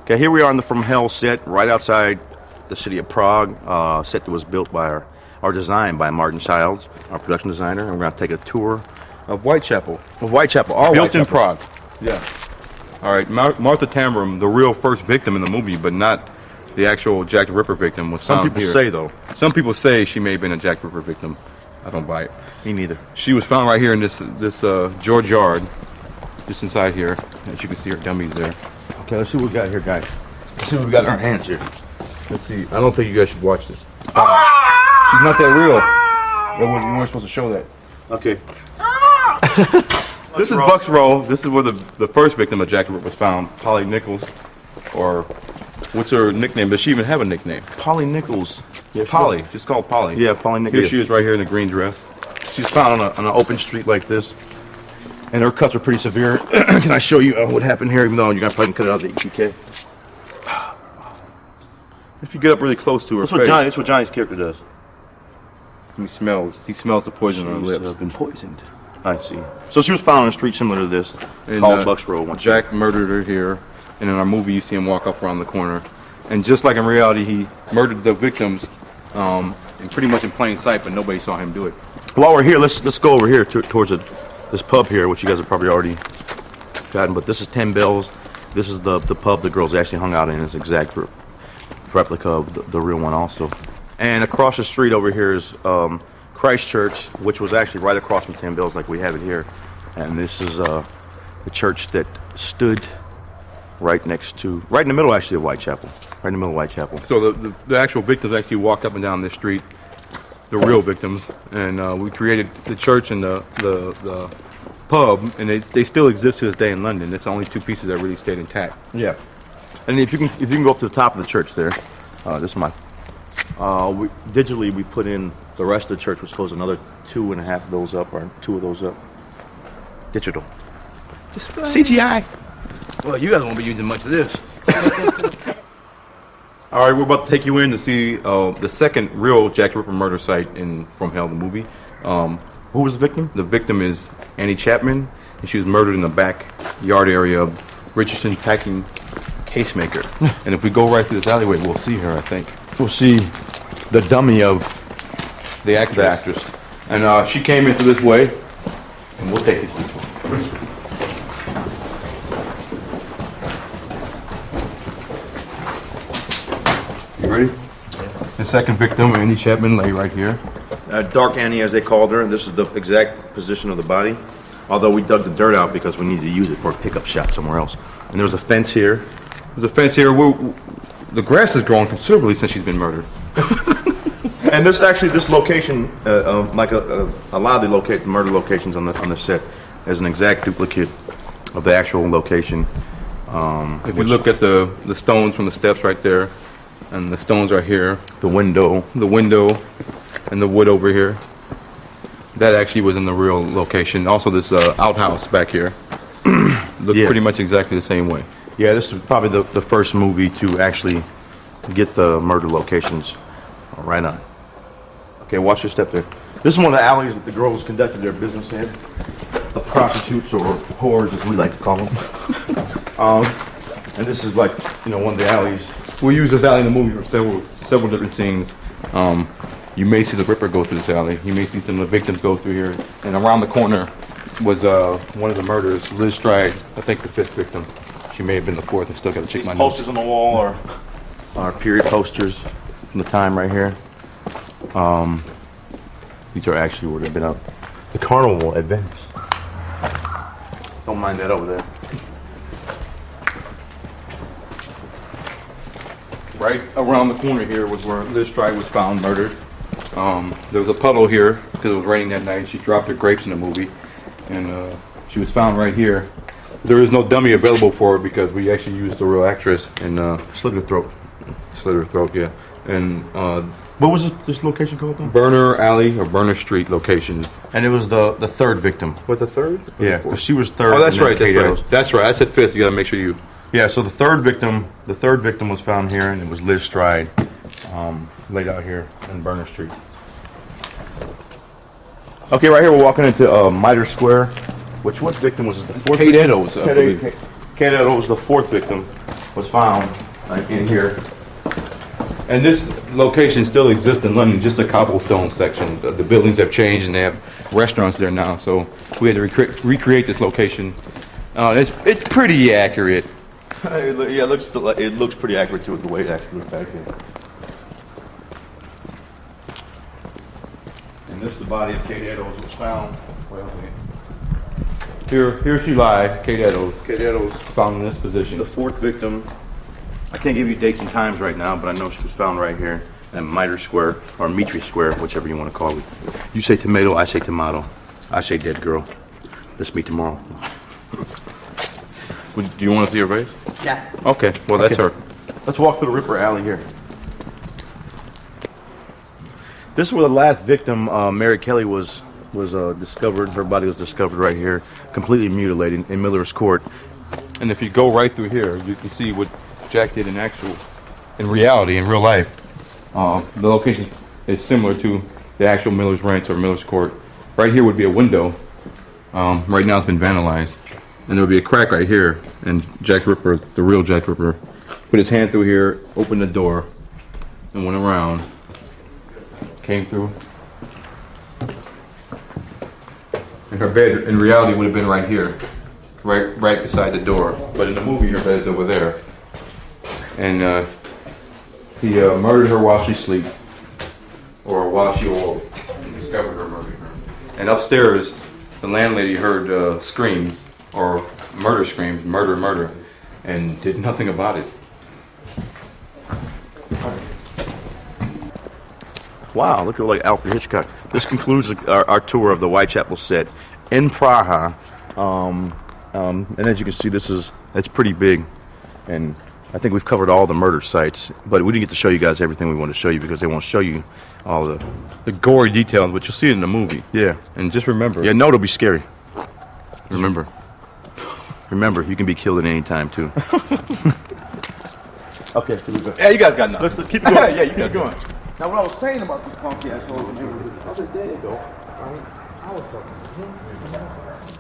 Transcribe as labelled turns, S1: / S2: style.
S1: Okay, here we are on the From Hell set, right outside the city of Prague. Set that was built by or designed by Martin Childs, our production designer. And we're going to take a tour
S2: of Whitechapel.
S1: Of Whitechapel, all
S2: built
S1: Whitechapel.
S2: in Prague. Yeah. All right, Martha Tambram, the real first victim in the movie, but not the actual Jack the Ripper victim, was found
S1: here. Some people say, though.
S2: Some people say she may have been a Jack the Ripper victim. I don't buy it.
S1: Me neither.
S2: She was found right here in this George yard, just inside here. As you can see, her dummies there.
S1: Okay, let's see what we got here, guys. Let's see what we got in our hands here.
S2: Let's see. I don't think you guys should watch this. She's not that real. You weren't supposed to show that.
S1: Okay.
S2: This is Buck's Row. This is where the first victim of Jack the Ripper was found. Polly Nichols, or what's her nickname? Does she even have a nickname?
S1: Polly Nichols.
S2: Yeah, Polly. Just called Polly.
S1: Yeah, Polly Nichols.
S2: Here she is right here in the green dress.
S1: She's found on an open street like this. And her cuts are pretty severe. Can I show you what happened here, even though you're going to probably cut it out of the EPK?
S2: If you get up really close to her face.
S1: That's what Johnny's character does.
S2: He smells the poison on her lips.
S1: Have been poisoned. I see. So she was found on a street similar to this, called Bucks Row.
S2: Jack murdered her here, and in our movie you see him walk up around the corner. And just like in reality, he murdered the victims, and pretty much in plain sight, but nobody saw him do it.
S1: While we're here, let's go over here towards this pub here, which you guys have probably already gotten. But this is 10 Bells. This is the pub the girls actually hung out in. It's exact replica of the real one also. And across the street over here is Christ Church, which was actually right across from 10 Bells like we have it here. And this is the church that stood right in the middle actually of Whitechapel. Right in the middle of Whitechapel.
S2: So the actual victims actually walked up and down this street, the real victims, and we created the church and the pub, and they still exist to this day in London. It's the only two pieces that really stayed intact.
S1: Yeah. And if you can go up to the top of the church there, this is my. Digitally, we put in the rest of the church, which closed another 2.5 of those up, or 2 of those up. Digital. Display. CGI.
S2: Well, you guys won't be using much of this. All right, we're about to take you in to see the second real Jack the Ripper murder site in From Hell, the movie.
S1: Who was the victim?
S2: The victim is Annie Chapman, and she was murdered in the backyard area of Richardson Packing Casemaker. And if we go right through this alleyway, we'll see her, I think.
S1: We'll see the dummy of
S2: the actress. And she came in through this way, and we'll take it this way. You ready? The second victim, Annie Chapman, lay right here.
S1: Dark Annie, as they called her. This is the exact position of the body. Although we dug the dirt out because we needed to use it for a pickup shot somewhere else. And there was a fence here.
S2: There's a fence here. The grass has grown considerably since she's been murdered.
S1: And this location, like a lot of the murder locations on the set, is an exact duplicate of the actual location.
S2: If you look at the stones from the steps right there, and the stones are here, the window, and the wood over here, that actually was in the real location. Also, this outhouse back here looked pretty much exactly the same way.
S1: Yeah, this is probably the first movie to actually get the murder locations right on. Okay, watch your step there. This is one of the alleys that the girls conducted their business in. The prostitutes, or whores as we like to call them. And this is like, one of the alleys.
S2: We use this alley in the movie for several different scenes. You may see the Ripper go through this alley. You may see some of the victims go through here. And around the corner was one of the murderers, Liz Stride, I think the 5th victim. She may have been the 4th. I still got to check my notes.
S1: Posters on the wall are period posters from the time right here. These are actually where they've been up. The carnival at Venice. Don't mind that over there.
S2: Right around the corner here was where Liz Stride was found murdered. There was a puddle here because it was raining that night. She dropped her grapes in the movie, and she was found right here. There is no dummy available for her because we actually used the real actress and
S1: slit her throat.
S2: Slit her throat, yeah. And
S1: what was this location called then?
S2: Burner Alley or Burner Street location.
S1: And it was the third victim.
S2: What, the third?
S1: Yeah, because she was third.
S2: Oh, that's right. That's right. I said 5th. You got to make sure you.
S1: Yeah. So the third victim was found here, and it was Liz Stride, laid out here in Burner Street. Okay, right here we're walking into Mitre Square. What victim was the 4th?
S2: Kate Eddowes, I believe.
S1: Kate Eddowes was the 4th victim. was found in here.
S2: And this location still exists in London, just a cobblestone section. The buildings have changed and they have restaurants there now. So we had to recreate this location. It's pretty accurate.
S1: Yeah, it looks pretty accurate to the way it actually looks back here. And this is the body of Kate Eddowes was found.
S2: Here she lies, Kate Eddowes.
S1: Kate Eddowes,
S2: Found in this position.
S1: the fourth victim. I can't give you dates and times right now, but I know she was found right here at Mitre Square, or Mitre Square, whichever you want to call it. You say tomato, I say tomato. I say dead girl. Let's meet tomorrow.
S2: Do you want to see her face?
S3: Yeah.
S2: Okay, well that's her.
S1: Let's walk through the Ripper Alley here. This is where the last victim, Mary Kelly, was discovered. Her body was discovered right here, completely mutilated in Miller's Court.
S2: And if you go right through here, you can see what Jack did in reality, in real life. The location is similar to the actual Miller's Ranch or Miller's Court. Right here would be a window. Right now it's been vandalized. And there would be a crack right here. And Jack Ripper, the real Jack Ripper, put his hand through here, opened the door, and went around. Came through. And her bed, in reality, would have been right here. Right beside the door. But in the movie, her bed is over there. And he murdered her while she slept, or while she awoke, and discovered her murdering her. And upstairs, the landlady heard screams, or murder screams, murder, and did nothing about it.
S1: Wow, look at like Alfred Hitchcock. This concludes our tour of the Whitechapel set in Praha. And as you can see, it's pretty big, and I think we've covered all the murder sites, but we didn't get to show you guys everything we want to show you because they won't show you all
S2: The gory details, but you'll see it in the movie.
S1: Yeah.
S2: And just remember.
S1: Yeah, no, it'll be scary.
S2: Remember,
S1: you can be killed at any time too.
S3: Okay, here we go.
S2: yeah, you guys got nothing.
S1: Let's keep it going.
S3: Yeah, you keep going. Now, what I was saying about these punky assholes, I was like, there you go. I was talking to him.